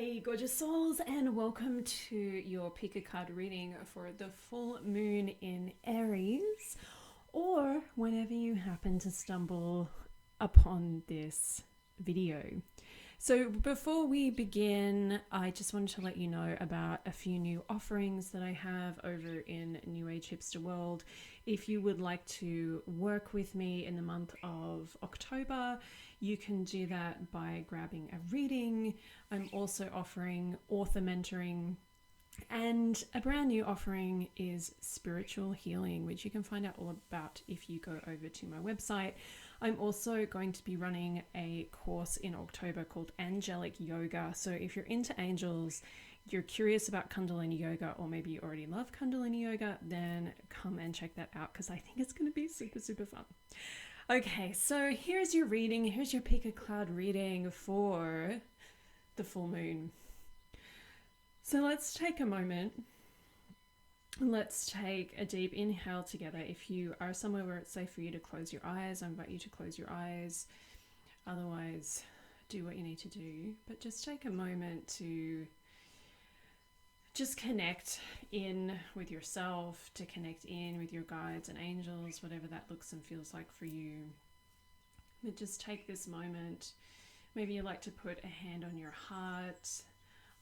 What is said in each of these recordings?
Hey, gorgeous souls, and welcome to your pick a card reading for the full moon in Aries, or whenever you happen to stumble upon this video. So before we begin, I just wanted to let you know about a few new offerings that I have over in New Age Hipster World. If you would like to work with me in the month of October, you can do that by grabbing a reading. I'm also offering author mentoring, and a brand new offering is spiritual healing, which you can find out all about if you go over to my website. I'm also going to be running a course in October called Angelic Yoga. So if you're into angels, you're curious about Kundalini Yoga, or maybe you already love Kundalini Yoga, then come and check that out because I think it's going to be super, super fun. Okay, so here's your reading. Here's your pick a cloud reading for the full moon. So let's take a moment. Let's take a deep inhale together. If you are somewhere where it's safe for you to close your eyes, I invite you to close your eyes. Otherwise, do what you need to do. But just take a moment to just connect in with yourself, to connect in with your guides and angels, whatever that looks and feels like for you. But just take this moment. Maybe you like to put a hand on your heart,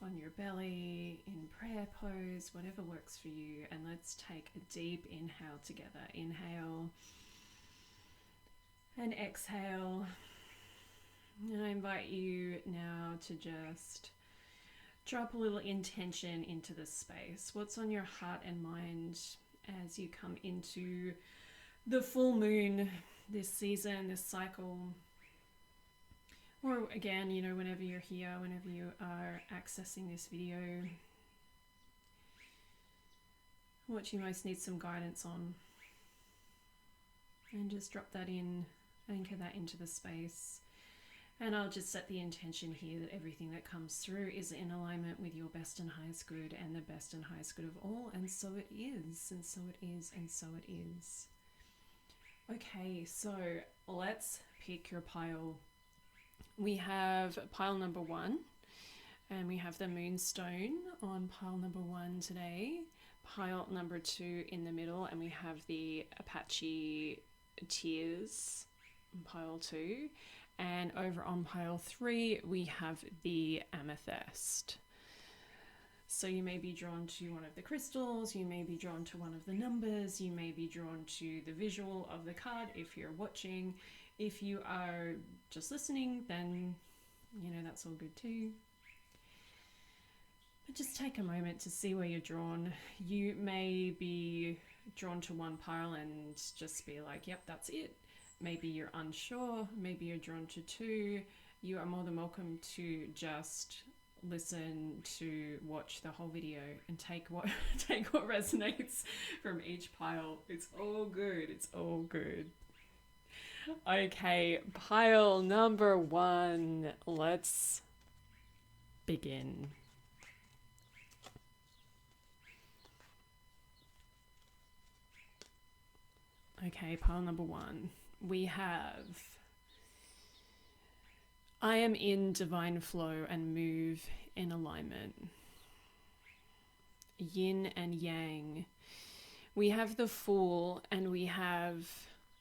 on your belly, in prayer pose, whatever works for you. And let's take a deep inhale together. Inhale and exhale. And I invite you now to just drop a little intention into this space. What's on your heart and mind as you come into the full moon, this season, this cycle? Or again, whenever you're here, whenever you are accessing this video, what you most need some guidance on. And just drop that in, anchor that into the space. And I'll just set the intention here that everything that comes through is in alignment with your best and highest good and the best and highest good of all. And so it is, and so it is, and so it is. Okay, so let's pick your pile. We have pile number 1, and we have the moonstone on pile number 1 today. Pile number 2 in the middle, and we have the Apache tears on pile 2. And over on pile 3, we have the amethyst. So you may be drawn to one of the crystals, you may be drawn to one of the numbers, you may be drawn to the visual of the card if you're watching. If you are just listening, then, that's all good too. But just take a moment to see where you're drawn. You may be drawn to one pile and just be like, yep, that's it. Maybe you're unsure, maybe you're drawn to 2. You are more than welcome to just listen, to watch the whole video and take what resonates from each pile. It's all good, it's all good. Okay, pile number 1, let's begin. Okay, pile number 1. We have, I am in divine flow and move in alignment. Yin and yang. We have the Fool and we have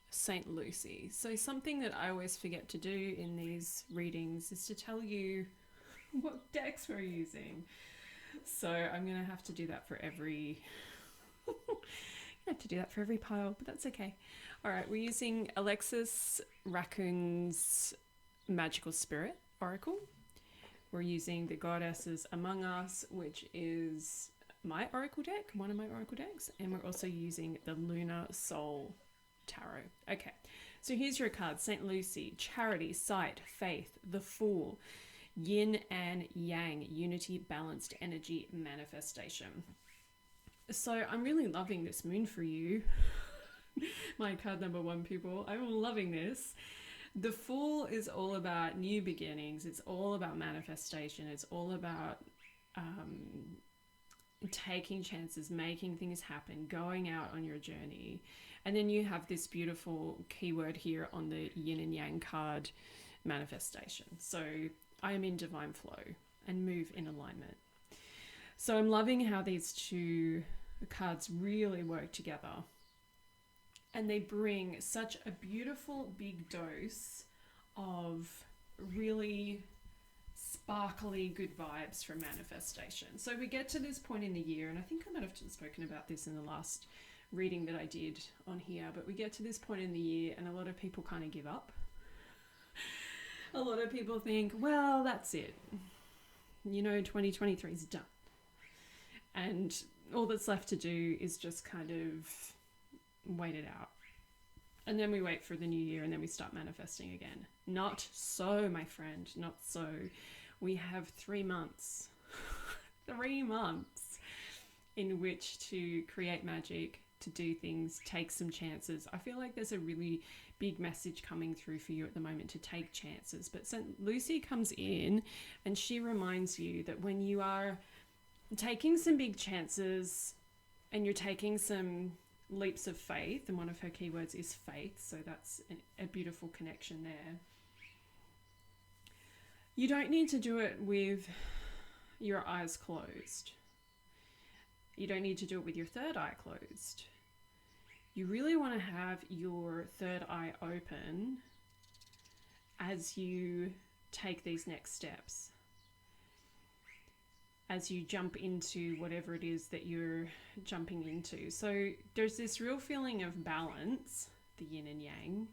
Saint Lucy. So something that I always forget to do in these readings is to tell you what decks we're using. So I'm going to have to do that for every... I have to do that for every pile, but that's okay. All right, we're using Alexis Raccoon's Magical Spirit Oracle. We're using the Goddesses Among Us, which is my oracle deck, one of my oracle decks, and we're also using the Lunar Soul Tarot. Okay, so here's your cards. St. Lucy, Charity, Sight, Faith, the Fool, Yin and Yang, Unity, Balanced Energy, Manifestation. So I'm really loving this moon for you. My card number 1, people. I'm loving this. The Fool is all about new beginnings. It's all about manifestation. It's all about taking chances, making things happen, going out on your journey. And then you have this beautiful keyword here on the Yin and Yang card, manifestation. So I am in divine flow. and move in alignment. So I'm loving how these two cards really work together. And they bring such a beautiful big dose of really sparkly good vibes for manifestation. So we get to this point in the year, and I think I might have spoken about this in the last reading that I did on here, but we get to this point in the year and a lot of people kind of give up. A lot of people think, well, that's it. 2023 is done. And all that's left to do is just kind of wait it out. And then we wait for the new year and then we start manifesting again. Not so, my friend, not so. We have 3 months, 3 months in which to create magic, to do things, take some chances. I feel like there's a really big message coming through for you at the moment to take chances. But Lucy comes in and she reminds you that when you are taking some big chances and you're taking some leaps of faith, and one of her keywords is faith, so that's a beautiful connection there. You don't need to do it with your eyes closed. You don't need to do it with your third eye closed. You really want to have your third eye open as you take these next steps, as you jump into whatever it is that you're jumping into. So there's this real feeling of balance, the yin and yang.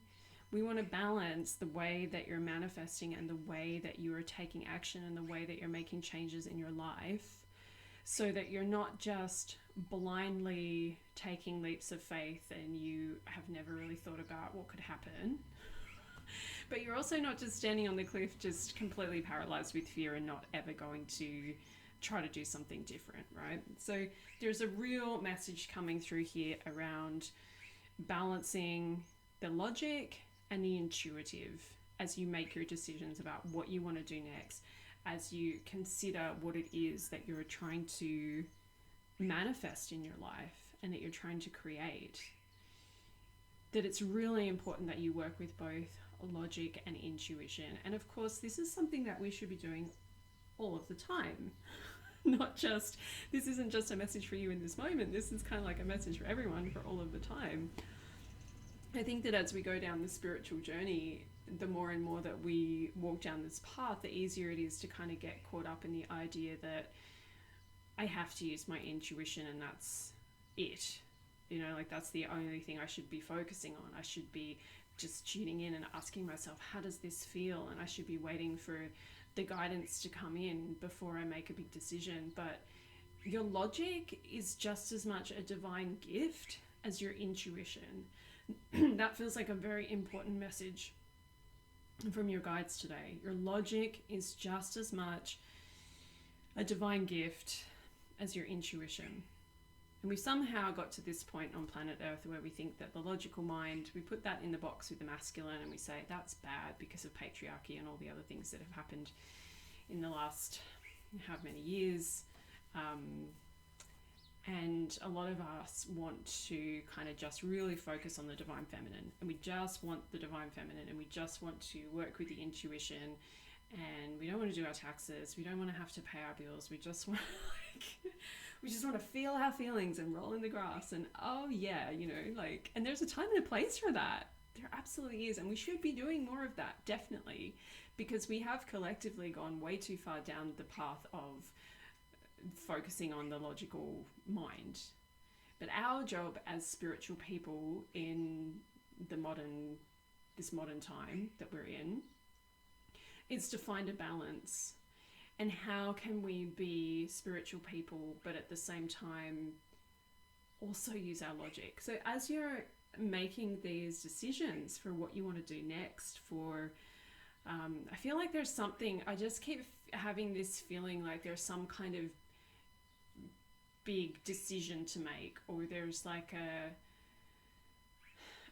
We want to balance the way that you're manifesting and the way that you are taking action and the way that you're making changes in your life, so that you're not just blindly taking leaps of faith and you have never really thought about what could happen. But you're also not just standing on the cliff, just completely paralyzed with fear and not ever going to try to do something different, right? So there's a real message coming through here around balancing the logic and the intuitive as you make your decisions about what you want to do next, as you consider what it is that you're trying to manifest in your life and that you're trying to create. That it's really important that you work with both logic and intuition. And of course, this is something that we should be doing all of the time. Not just, this isn't just a message for you in this moment, this is kind of like a message for everyone for all of the time. I think that as we go down the spiritual journey, the more and more that we walk down this path, the easier it is to kind of get caught up in the idea that I have to use my intuition and that's it. Like that's the only thing I should be focusing on. I should be just tuning in and asking myself, how does this feel? And I should be waiting for the guidance to come in before I make a big decision. But your logic is just as much a divine gift as your intuition. That feels like a very important message from your guides today. Your logic is just as much a divine gift as your intuition. And we somehow got to this point on planet Earth where we think that the logical mind, we put that in the box with the masculine and we say that's bad because of patriarchy and all the other things that have happened in the last how many years. And a lot of us want to kind of just really focus on the divine feminine, and we just want the divine feminine, and we just want to work with the intuition, and we don't want to do our taxes, we don't want to have to pay our bills, we just want we just want to feel our feelings and roll in the grass and and there's a time and a place for that. There absolutely is, and we should be doing more of that, definitely, because we have collectively gone way too far down the path of focusing on the logical mind. But our job as spiritual people in this modern time that we're in is to find a balance. And how can we be spiritual people but at the same time also use our logic? So as you're making these decisions for what you want to do next, I feel like there's something, I just keep having this feeling like there's some kind of big decision to make, or there's like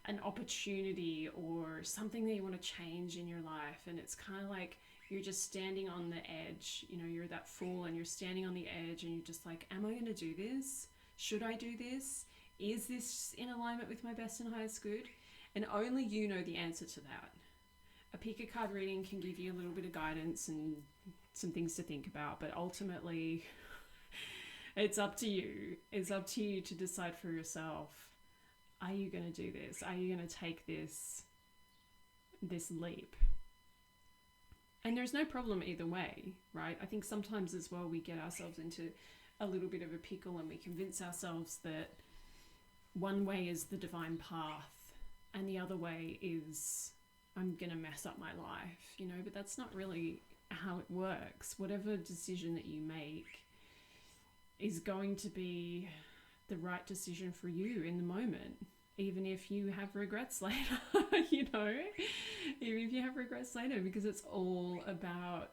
an opportunity or something that you want to change in your life, and it's kind of like you're just standing on the edge. You're that fool and you're standing on the edge and you're just like, am I going to do this? Should I do this? Is this in alignment with my best and highest good? And only you know the answer to that. A pick a card reading can give you a little bit of guidance and some things to think about, but ultimately it's up to you. It's up to you to decide for yourself. Are you going to do this? Are you going to take this leap? And there's no problem either way, right? I think sometimes as well we get ourselves into a little bit of a pickle and we convince ourselves that one way is the divine path and the other way is I'm going to mess up my life, you know, but that's not really how it works. Whatever decision that you make is going to be the right decision for you in the moment, even if you have regrets later, you know, even if you have regrets later, because it's all about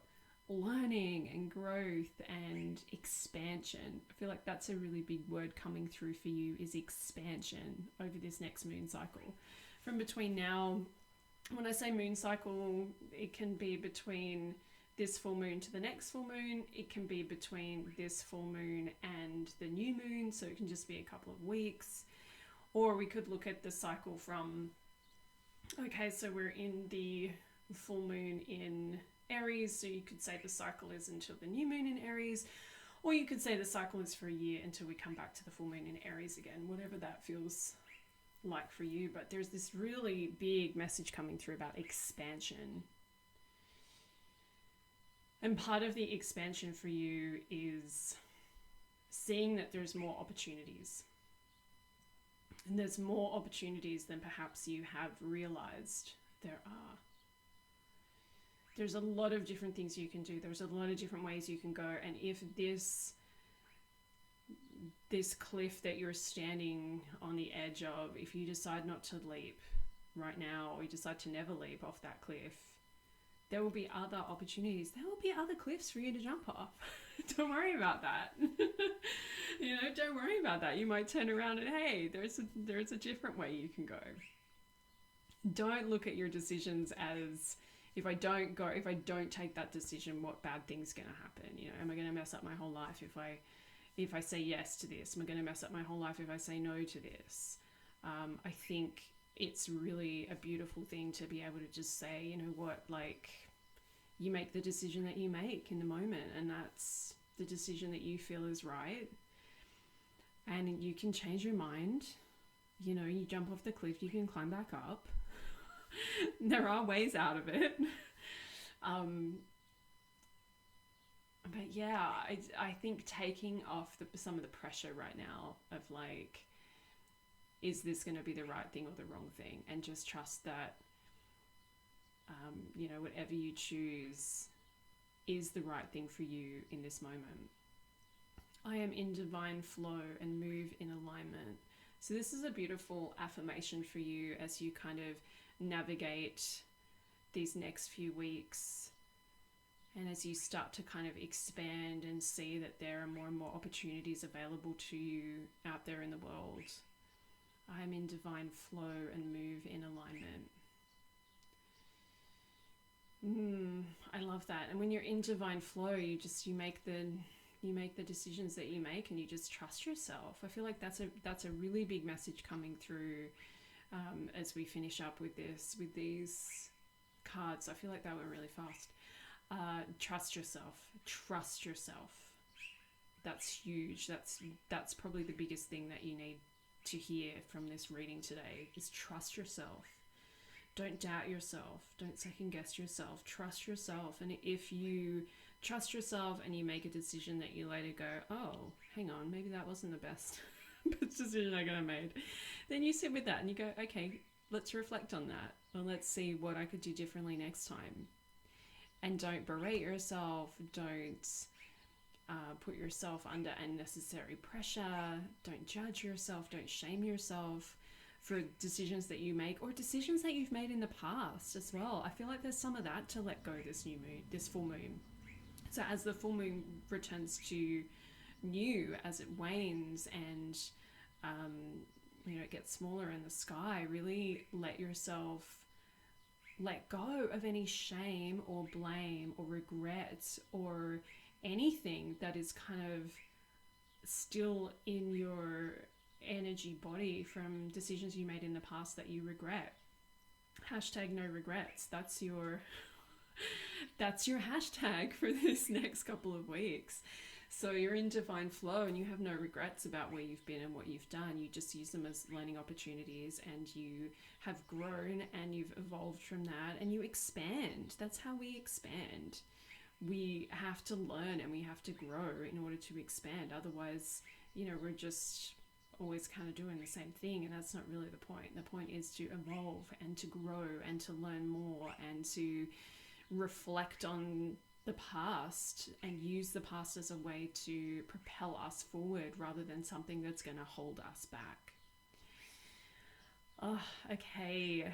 learning and growth and expansion. I feel like that's a really big word coming through for you, is expansion over this next moon cycle. From between now, when I say moon cycle, it can be between this full moon to the next full moon. It can be between this full moon and the new moon, so it can just be a couple of weeks. Or we could look at the cycle from, okay, so we're in the full moon in Aries, so you could say the cycle is until the new moon in Aries, or you could say the cycle is for a year until we come back to the full moon in Aries again, whatever that feels like for you. But there's this really big message coming through about expansion. And part of the expansion for you is seeing that there's more opportunities. And there's more opportunities than perhaps you have realized there are. There's a lot of different things you can do. There's a lot of different ways you can go. And if this cliff that you're standing on the edge of, if you decide not to leap right now, or you decide to never leap off that cliff, there will be other opportunities. There will be other cliffs for you to jump off. Don't worry about that. You know, don't worry about that. You might turn around and, hey, there's a different way you can go. Don't look at your decisions as, if I don't take that decision, what bad thing's going to happen? You know, am I going to mess up my whole life if I say yes to this? Am I going to mess up my whole life if I say no to this? I think it's really a beautiful thing to be able to just say, you know what, like, you make the decision that you make in the moment, and that's the decision that you feel is right. And you can change your mind. You know, you jump off the cliff, you can climb back up. There are ways out of it. But yeah, I think taking off some of the pressure right now of like, is this going to be the right thing or the wrong thing? And just trust that, you know, whatever you choose is the right thing for you in this moment. I am in divine flow and move in alignment. So this is a beautiful affirmation for you as you kind of navigate these next few weeks, and as you start to kind of expand and see that there are more and more opportunities available to you out there in the world. I am in divine flow and move in alignment. I love that. And when you're in divine flow, you make the decisions that you make, and you just trust yourself. I feel like that's a really big message coming through as we finish up with these cards. I feel like that went really fast. Trust yourself. Trust yourself. That's huge. That's probably the biggest thing that you need to hear from this reading today, is trust yourself. Don't doubt yourself. Don't second guess yourself. Trust yourself. And if you trust yourself and you make a decision that you later go, oh, hang on, maybe that wasn't the best decision I could have made, then you sit with that and you go, okay, let's reflect on that, or let's see what I could do differently next time. And don't berate yourself. Don't put yourself under unnecessary pressure. Don't judge yourself. Don't shame yourself for decisions that you make, or decisions that you've made in the past as well. I feel like there's some of that to let go this full moon. So as the full moon returns to new, as it wanes and you know, it gets smaller in the sky, really let go of any shame or blame or regret or anything that is kind of still in your energy body from decisions you made in the past that you regret. # no regrets. That's your That's your hashtag for this next couple of weeks. So you're in divine flow and you have no regrets about where you've been and what you've done. You just use them as learning opportunities, and you have grown and you've evolved from that, and you expand. That's how we expand. We have to learn and we have to grow in order to expand. Otherwise, we're just always kind of doing the same thing, and that's not really the point. The point is to evolve and to grow and to learn more and to reflect on the past and use the past as a way to propel us forward rather than something that's going to hold us back. Oh, okay,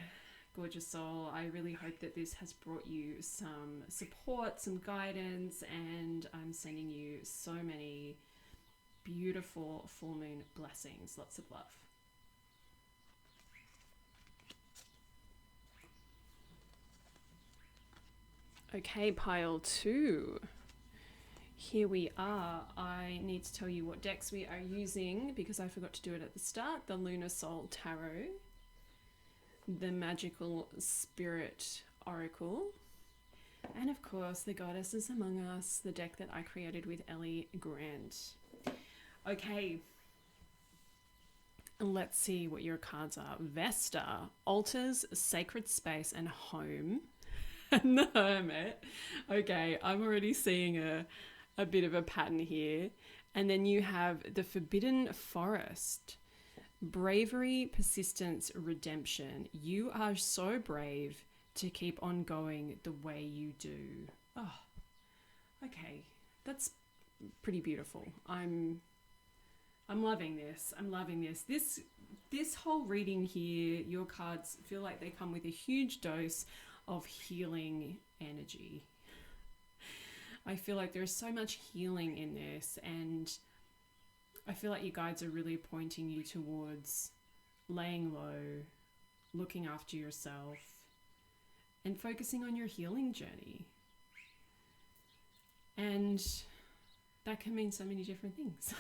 gorgeous soul. I really hope that this has brought you some support, some guidance, and I'm sending you so many beautiful full moon blessings. Lots of love. Okay, pile 2. Here we are. I need to tell you what decks we are using because I forgot to do it at the start. The Lunar Soul Tarot, the Magical Spirit Oracle, and of course the Goddesses Among Us, the deck that I created with Ellie Grant. Okay, let's see what your cards are. Vesta, Altars, Sacred Space, and Home. And the Hermit. Okay, I'm already seeing a bit of a pattern here. And then you have the Forbidden Forest. Bravery, persistence, redemption. You are so brave to keep on going the way you do. Oh, okay. That's pretty beautiful. I'm loving this. I'm loving this. This whole reading here, your cards feel like they come with a huge dose of healing energy. I feel like there's so much healing in this, and I feel like you guides are really pointing you towards laying low, looking after yourself, and focusing on your healing journey. And that can mean so many different things.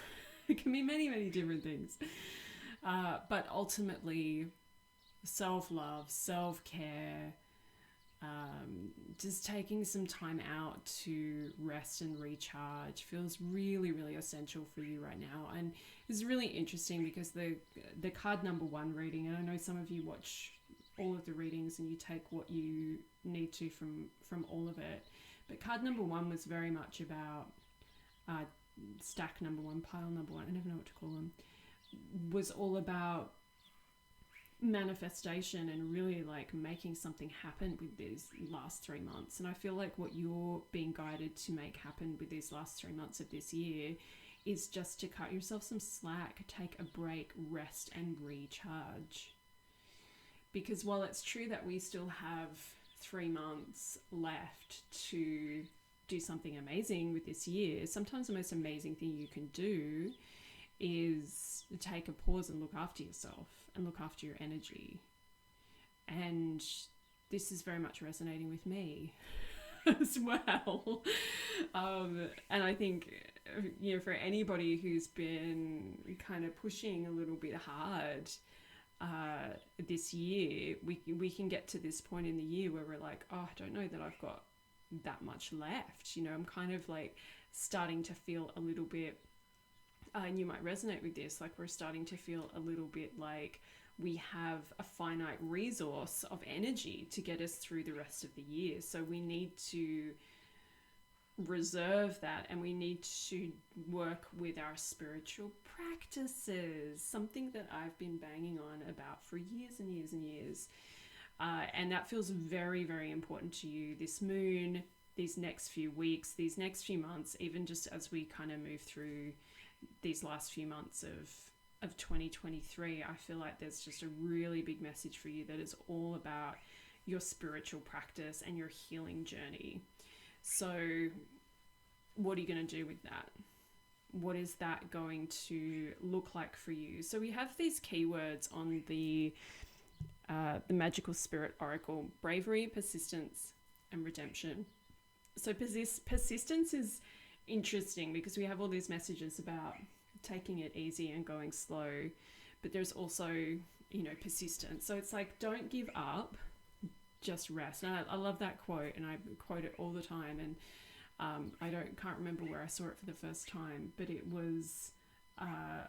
It can mean many, many different things. But ultimately, self-love, self-care, just taking some time out to rest and recharge feels really, really essential for you right now. And it's really interesting because the card number 1 reading, and I know some of you watch all of the readings and you take what you need to from all of it, but card number 1 was very much about stack number 1, pile number 1, I never know what to call them, was all about manifestation and really like making something happen with these last 3 months. And I feel like what you're being guided to make happen with these last 3 months of this year is just to cut yourself some slack, take a break, rest and recharge. Because while it's true that we still have 3 months left to do something amazing with this year, sometimes the most amazing thing you can do is take a pause and look after yourself and look after your energy. And this is very much resonating with me as well. And I think, for anybody who's been kind of pushing a little bit hard this year, we can get to this point in the year where we're like, oh, I don't know that I've got that much left. I'm kind of like starting to feel a little bit, and you might resonate with this, like we're starting to feel a little bit like we have a finite resource of energy to get us through the rest of the year. So we need to reserve that, and we need to work with our spiritual practices, something that I've been banging on about for years and years and years. And that feels very, very important to you this moon, these next few weeks, these next few months, even just as we kind of move through these last few months of 2023. I feel like there's just a really big message for you that is all about your spiritual practice and your healing journey. So what are you going to do with that? What is that going to look like for you? So we have these keywords on the Magical Spirit Oracle: bravery, persistence, and redemption. So persistence is interesting because we have all these messages about taking it easy and going slow, but there's also, persistence. So it's like, don't give up, just rest. And I love that quote, and I quote it all the time. And I can't remember where I saw it for the first time, but it was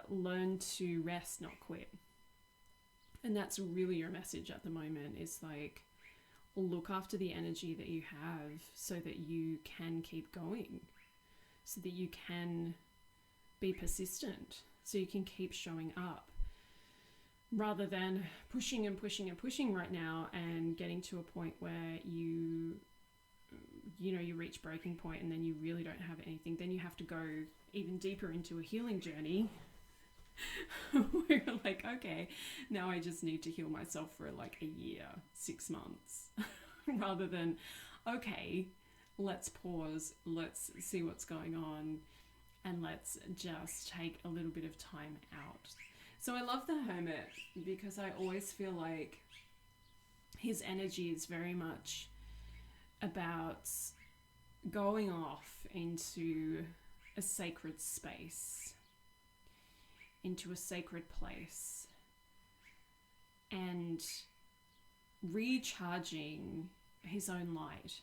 learn to rest, not quit. And that's really your message at the moment, is like, look after the energy that you have so that you can keep going, so that you can be persistent, so you can keep showing up, rather than pushing and pushing and pushing right now and getting to a point where you reach breaking point and then you really don't have anything. Then you have to go even deeper into a healing journey where you're like, okay, now I just need to heal myself for like a year, 6 months, rather than, okay, let's pause, let's see what's going on, and let's just take a little bit of time out. So I love the Hermit because I always feel like his energy is very much about going off into a sacred space, into a sacred place, and recharging his own light.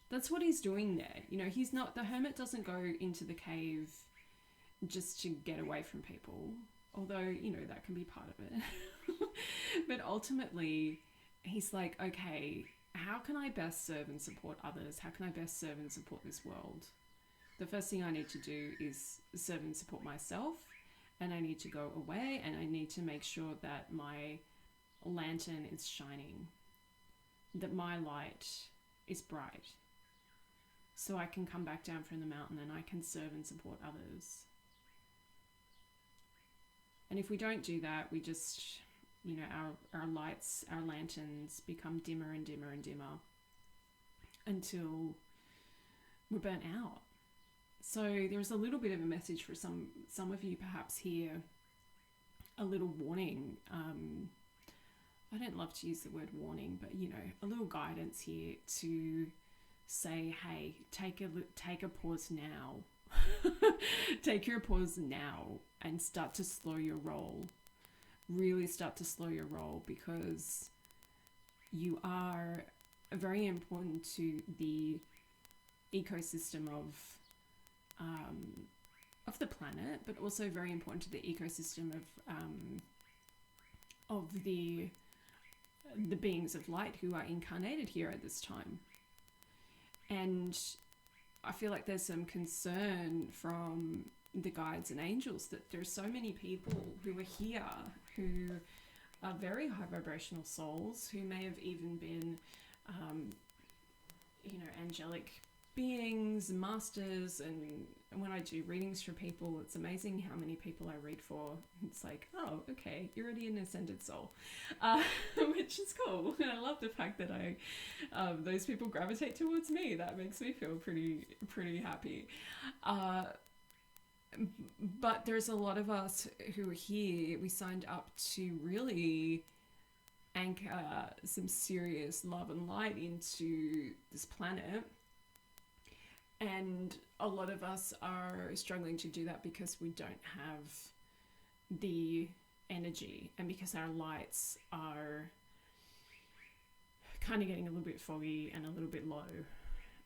That's what he's doing there. You know, the Hermit doesn't go into the cave just to get away from people, although, you know, that can be part of it. But ultimately, he's like, okay, how can I best serve and support others? How can I best serve and support this world? The first thing I need to do is serve and support myself, and I need to go away, and I need to make sure that my lantern is shining, that my light is bright, so I can come back down from the mountain and I can serve and support others. And if we don't do that, we just, you know, our lights, our lanterns become dimmer and dimmer and dimmer until we're burnt out. So there's a little bit of a message for some of you perhaps here, a little warning. I don't love to use the word warning, but, you know, a little guidance here to say, hey, take a pause now. Take your pause now and start to slow your roll. Really start to slow your roll, because you are very important to the ecosystem of the planet, but also very important to the ecosystem of the beings of light who are incarnated here at this time. And I feel like there's some concern from the guides and angels that there's so many people who are here who are very high vibrational souls, who may have even been angelic beings, masters. And when I do readings for people, it's amazing how many people I read for. It's like, oh, okay, you're already an ascended soul, which is cool. And I love the fact that those people gravitate towards me. That makes me feel pretty happy. But there's a lot of us who are here. We signed up to really anchor some serious love and light into this planet. And a lot of us are struggling to do that because we don't have the energy, and because our lights are kind of getting a little bit foggy and a little bit low.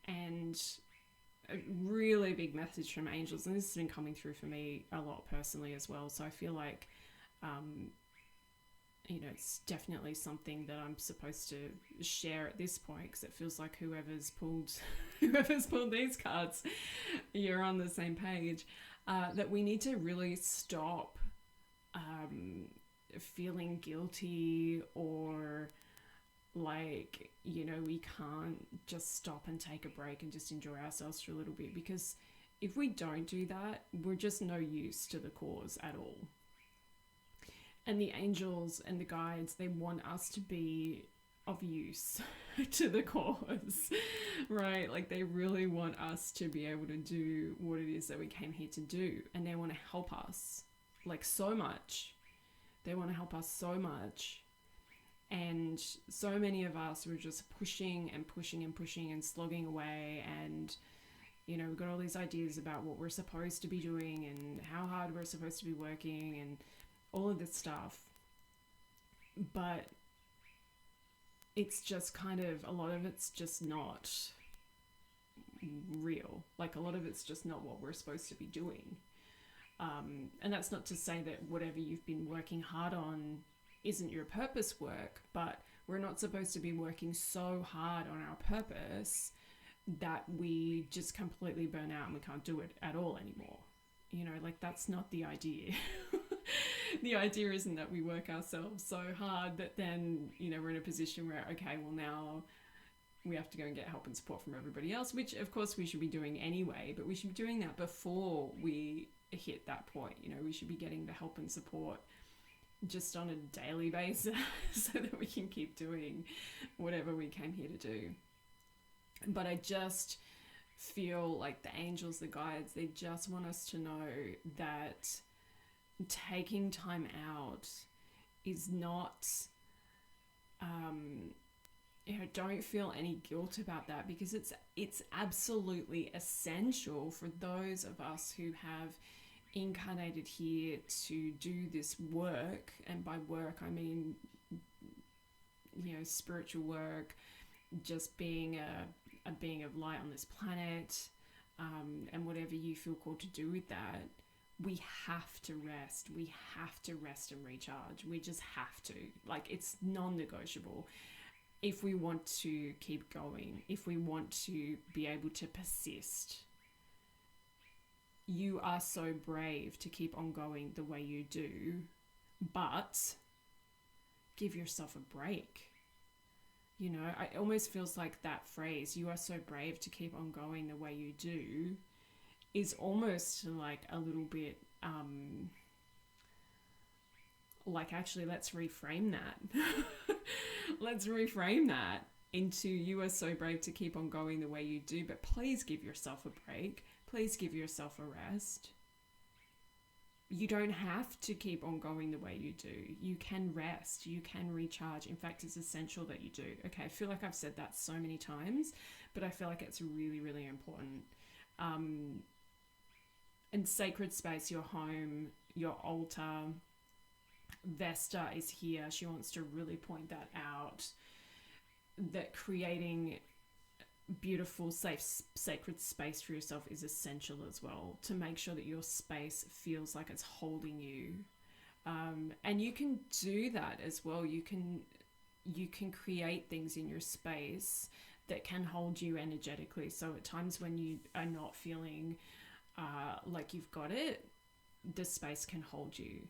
And a really big message from angels, and this has been coming through for me a lot personally as well. So I feel like, it's definitely something that I'm supposed to share at this point, because it feels like whoever's pulled these cards, you're on the same page. That we need to really stop feeling guilty, or like, we can't just stop and take a break and just enjoy ourselves for a little bit, because if we don't do that, we're just no use to the cause at all. And the angels and the guides, they want us to be of use to the cause, right? Like, they really want us to be able to do what it is that we came here to do. And they want to help us, like, so much. They want to help us so much. And so many of us were just pushing and pushing and pushing and slogging away. And, we've got all these ideas about what we're supposed to be doing and how hard we're supposed to be working and all of this stuff. But it's just kind of, a lot of it's just not real. Like a lot of it's just not what we're supposed to be doing. And that's not to say that whatever you've been working hard on isn't your purpose work, but we're not supposed to be working so hard on our purpose that we just completely burn out and we can't do it at all anymore. You know, like that's not the idea. The idea isn't that we work ourselves so hard that then, you know, we're in a position where, okay, well now we have to go and get help and support from everybody else, which of course we should be doing anyway, but we should be doing that before we hit that point. You know, we should be getting the help and support just on a daily basis so that we can keep doing whatever we came here to do. But I just feel like the angels, the guides, they just want us to know that taking time out is not, you know, don't feel any guilt about that, because it's absolutely essential for those of us who have incarnated here to do this work. And by work I mean, you know, spiritual work, just being a being of light on this planet, and whatever you feel called to do with that. We have to rest. We have to rest and recharge. We just have to. Like, it's non-negotiable. If we want to keep going, if we want to be able to persist, you are so brave to keep on going the way you do, but give yourself a break. You know, it almost feels like that phrase, you are so brave to keep on going the way you do, is almost like a little bit, like, actually, let's reframe that. Let's reframe that into, you are so brave to keep on going the way you do, but please give yourself a break. Please give yourself a rest. You don't have to keep on going the way you do. You can rest. You can recharge. In fact, it's essential that you do. Okay, I feel like I've said that so many times, but I feel like it's really, really important. And sacred space, your home, your altar. Vesta is here. She wants to really point that out, that creating beautiful, safe, sacred space for yourself is essential as well, to make sure that your space feels like it's holding you. And you can do that as well. You can create things in your space that can hold you energetically. So at times when you are not feeling like you've got it, the space can hold you.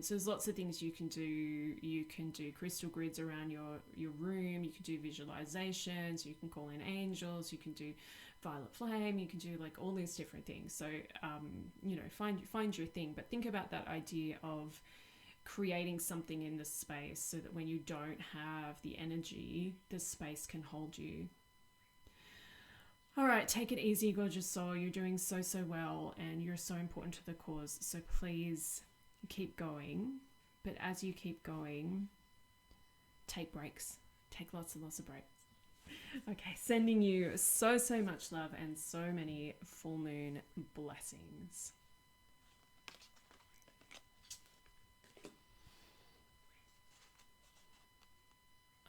So there's lots of things you can do. You can do crystal grids around your room. You can do visualizations. You can call in angels. You can do violet flame. You can do like all these different things. So, you know, find your thing. But think about that idea of creating something in the space so that when you don't have the energy, the space can hold you. All right, take it easy, gorgeous soul. You're doing so, so well, and you're so important to the cause. So please keep going. But as you keep going, take breaks. Take lots and lots of breaks. Okay, sending you so, so much love and so many full moon blessings.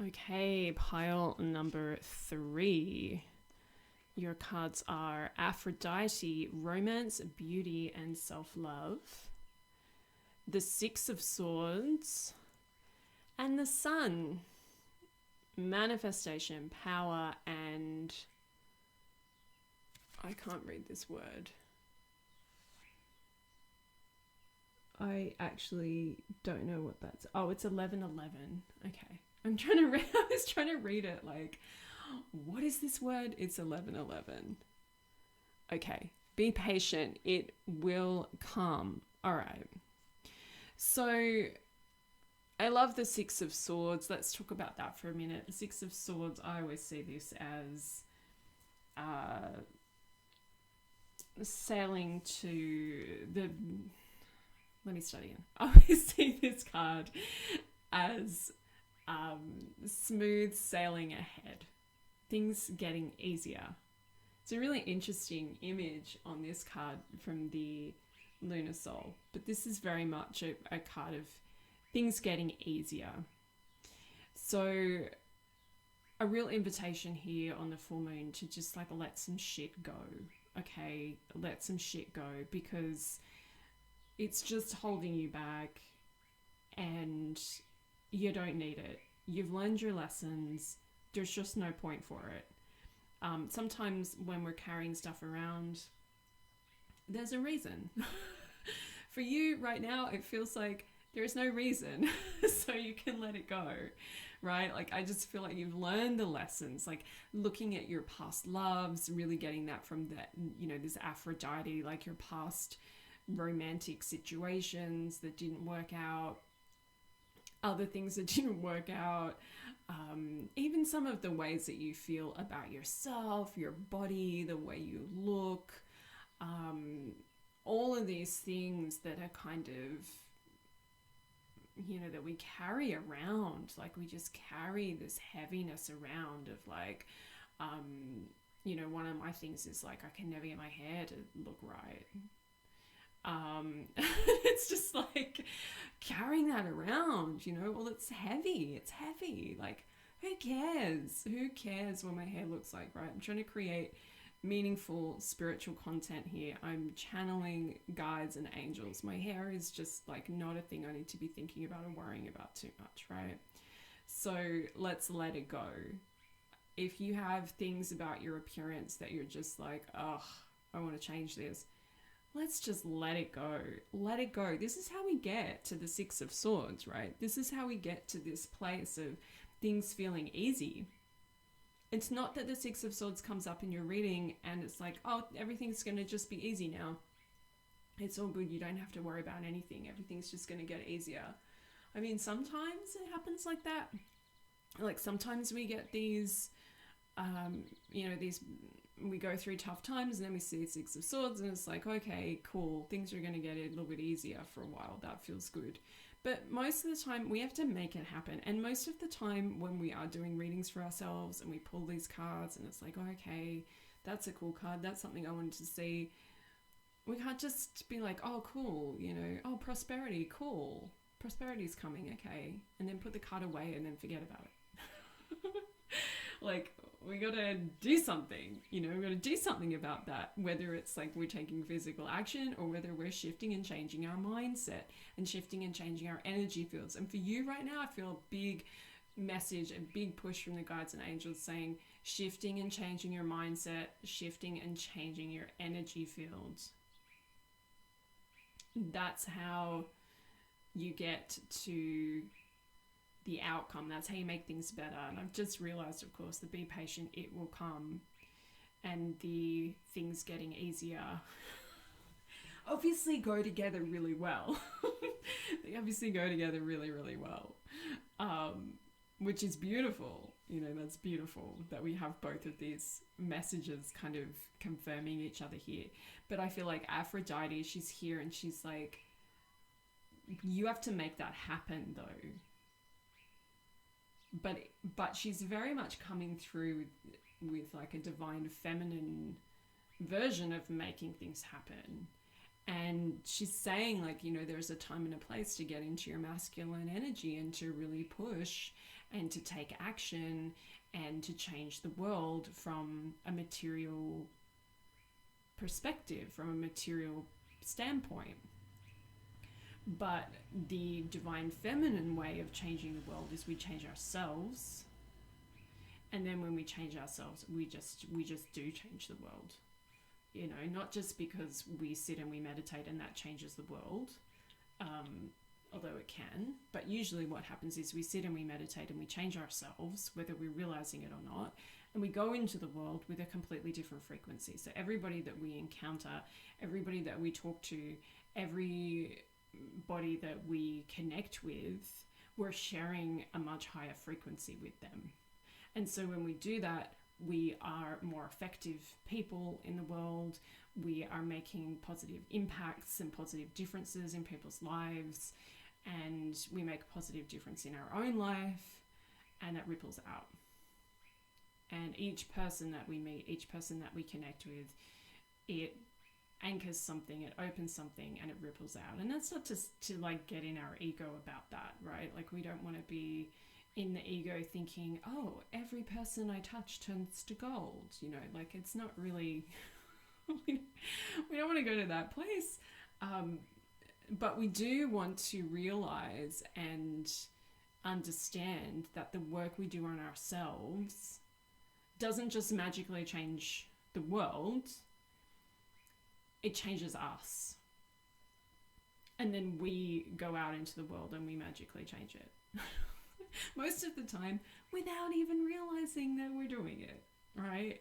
Okay, pile number 3. Your cards are Aphrodite, romance, beauty, and self-love. The 6 of Swords, and the Sun, manifestation, power, and I can't read this word. I actually don't know what that's. Oh, it's 1111. Okay, I'm trying to read. I was trying to read it like, what is this word? It's 1111. Okay, be patient. It will come. All right. So I love the 6 of Swords. Let's talk about that for a minute. The 6 of Swords, I always see this as sailing to the... Let me start again. I always see this card as smooth sailing ahead. Things getting easier. It's a really interesting image on this card from the Lunar Soul, but this is very much a card of things getting easier. So a real invitation here on the full moon to just like let some shit go. Okay, let some shit go, because it's just holding you back and you don't need it. You've learned your lessons. There's just no point for it. Sometimes when we're carrying stuff around, there's a reason. For you right now, it feels like there's no reason, so you can let it go, right? Like, I just feel like you've learned the lessons, like looking at your past loves, really getting that from that, you know, this Aphrodite, like your past romantic situations that didn't work out, other things that didn't work out, even some of the ways that you feel about yourself, your body, the way you look, all of these things that are kind of, you know, that we carry around, like we just carry this heaviness around of like, you know, one of my things is like, I can never get my hair to look right. It's just like carrying that around, you know, well, it's heavy, like, who cares what my hair looks like, right? I'm trying to create meaningful spiritual content here. I'm channeling guides and angels. My hair is just like not a thing I need to be thinking about or worrying about too much, right? So let's let it go. If you have things about your appearance that you're just like, oh, I want to change this, let's just let it go. Let it go. This is how we get to the Six of Swords, right? This is how we get to this place of things feeling easy. It's not that the Six of Swords comes up in your reading and it's like, oh, everything's going to just be easy now. It's all good. You don't have to worry about anything. Everything's just going to get easier. I mean, sometimes it happens like that. Like sometimes we get these, you know, we go through tough times and then we see Six of Swords and it's like, okay, cool. Things are going to get a little bit easier for a while. That feels good. But most of the time we have to make it happen. And most of the time when we are doing readings for ourselves and we pull these cards and it's like, oh, okay, that's a cool card. That's something I wanted to see. We can't just be like, oh, cool, you know, oh, prosperity, cool. Prosperity's coming, okay. And then put the card away and then forget about it. Like, we gotta do something, you know, we gotta do something about that, whether it's like we're taking physical action or whether we're shifting and changing our mindset and shifting and changing our energy fields. And for you right now, I feel a big message, a big push from the guides and angels saying shifting and changing your mindset, shifting and changing your energy fields. That's how you get to the outcome. That's how you make things better. And I've just realized, of course, that be patient, it will come, and the things getting easier obviously go together really well. They obviously go together really, really well, which is beautiful. You know, that's beautiful that we have both of these messages kind of confirming each other here. But I feel like Aphrodite, she's here and she's like, you have to make that happen though. But she's very much coming through with like a divine feminine version of making things happen. And she's saying like, you know, there's a time and a place to get into your masculine energy and to really push and to take action and to change the world from a material perspective, from a material standpoint. But the divine feminine way of changing the world is we change ourselves. And then when we change ourselves, we just do change the world. You know, not just because we sit and we meditate and that changes the world, although it can. But usually what happens is we sit and we meditate and we change ourselves, whether we're realizing it or not, and we go into the world with a completely different frequency. So everybody that we encounter, everybody that we talk to, everybody that we connect with, we're sharing a much higher frequency with them. And so when we do that, we are more effective people in the world. We are making positive impacts and positive differences in people's lives, and we make a positive difference in our own life, and that ripples out. And each person that we meet, each person that we connect with, it anchors something, it opens something, and it ripples out. And that's not just to like get in our ego about that, right? Like we don't want to be, in the ego thinking, oh, every person I touch turns to gold. You know, like it's not really, we don't want to go to that place. But we do want to realize and understand that the work we do on ourselves doesn't just magically change the world, it changes us. And then we go out into the world and we magically change it. Most of the time without even realizing that we're doing it, right?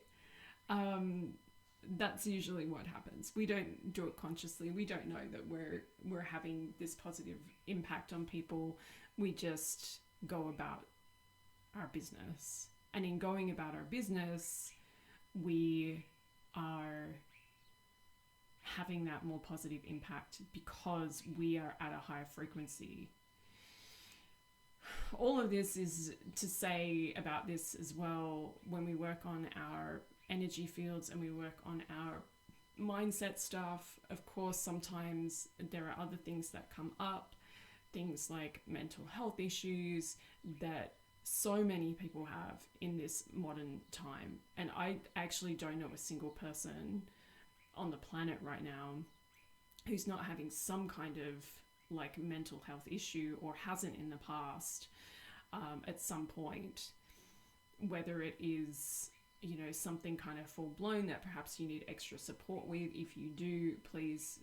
That's usually what happens. We don't do it consciously. We don't know that we're having this positive impact on people. We just go about our business. And in going about our business, we are having that more positive impact because we are at a higher frequency. All of this is to say about this as well, when we work on our energy fields and we work on our mindset stuff, of course, sometimes there are other things that come up, things like mental health issues that so many people have in this modern time. And I actually don't know a single person on the planet right now who's not having some kind of like mental health issue or hasn't in the past at some point, whether it is, you know, something kind of full blown that perhaps you need extra support with. If you do, please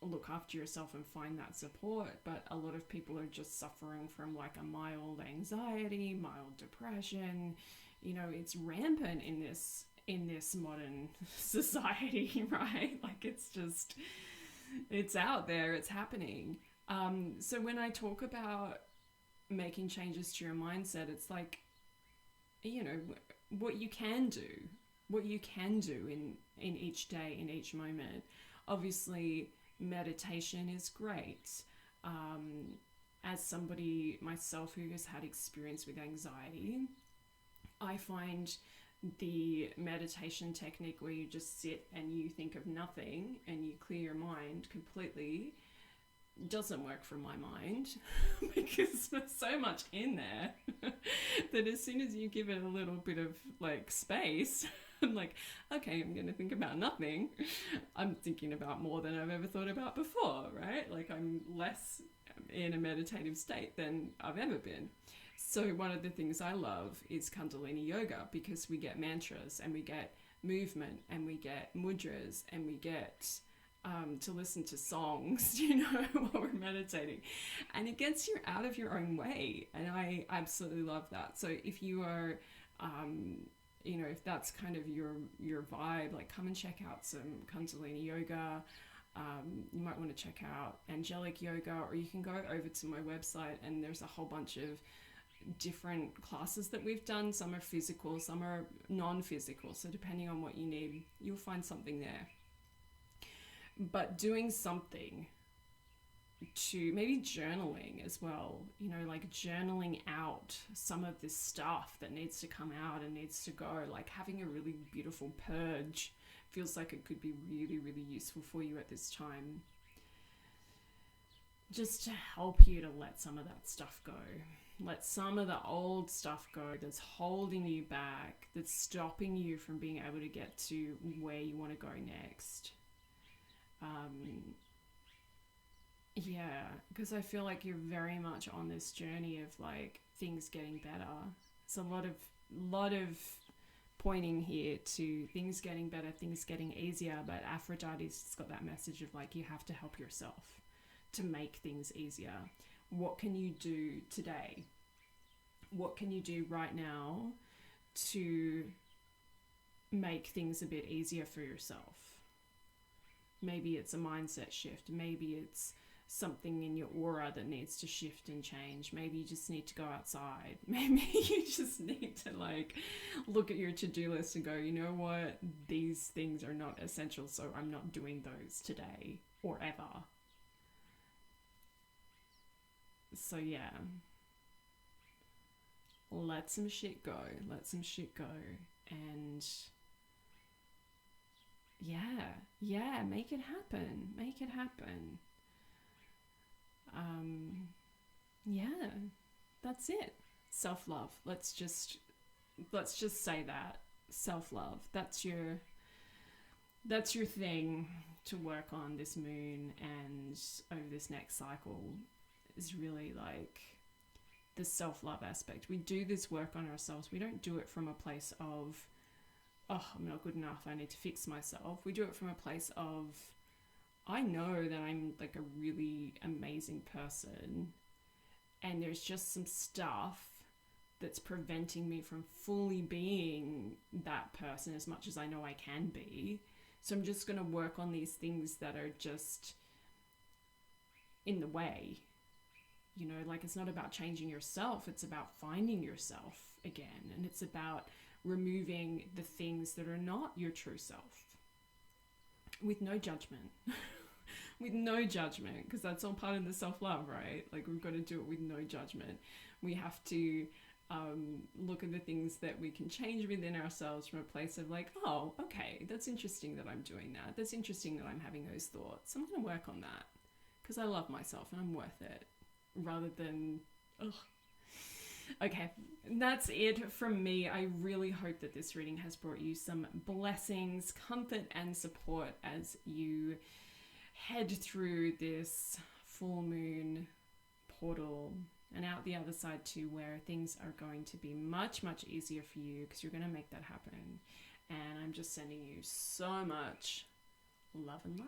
look after yourself and find that support. But a lot of people are just suffering from like a mild anxiety, mild depression. You know, it's rampant in this modern society, right? Like it's out there, it's happening. So when I talk about making changes to your mindset, it's like, you know, what you can do in each day, in each moment. Obviously, meditation is great. As somebody myself who has had experience with anxiety, I find the meditation technique where you just sit and you think of nothing and you clear your mind completely doesn't work for my mind because there's so much in there that as soon as you give it a little bit of like space, I'm like, okay, I'm going to think about nothing. I'm thinking about more than I've ever thought about before, right? Like I'm less in a meditative state than I've ever been. So one of the things I love is Kundalini yoga, because we get mantras and we get movement and we get mudras and we get to listen to songs, you know, while we're meditating, and it gets you out of your own way. And I absolutely love that. So if you are, you know, if that's kind of your vibe, like come and check out some Kundalini yoga. You might want to check out angelic yoga, or you can go over to my website and there's a whole bunch of different classes that we've done. Some are physical, some are non-physical, so depending on what you need, you'll find something there. But doing something to maybe journaling as well, you know, like journaling out some of this stuff that needs to come out and needs to go, like having a really beautiful purge feels like it could be really, really useful for you at this time, just to help you to let some of that stuff go. Let some of the old stuff go that's holding you back, that's stopping you from being able to get to where you want to go next. Yeah, because I feel like you're very much on this journey of like things getting better. It's a lot of pointing here to things getting better, things getting easier, but Aphrodite's got that message of like, you have to help yourself to make things easier. What can you do today? What can you do right now to make things a bit easier for yourself? Maybe it's a mindset shift. Maybe it's something in your aura that needs to shift and change. Maybe you just need to go outside. Maybe you just need to like look at your to-do list and go, you know what? These things are not essential, so I'm not doing those today or ever. So yeah, let some shit go. Let some shit go. And yeah, make it happen. Make it happen. Yeah, that's it. self-love. Let's just say that self-love. That's your thing to work on this moon and over this next cycle, is really like the self-love aspect. We do this work on ourselves. We don't do it from a place of, oh, I'm not good enough, I need to fix myself. We do it from a place of, I know that I'm like a really amazing person, and there's just some stuff that's preventing me from fully being that person as much as I know I can be. So I'm just going to work on these things that are just in the way. You know, like, it's not about changing yourself, it's about finding yourself again. And it's about removing the things that are not your true self with no judgment. With no judgment, because that's all part of the self-love, right? Like, we've got to do it with no judgment. We have to look at the things that we can change within ourselves from a place of like, oh, okay, that's interesting that I'm doing that. That's interesting that I'm having those thoughts. I'm going to work on that because I love myself and I'm worth it, rather than, ugh. Okay, that's it from me. I really hope that this reading has brought you some blessings, comfort, and support as you head through this full moon portal and out the other side too, where things are going to be much, much easier for you because you're going to make that happen. And I'm just sending you so much love and light.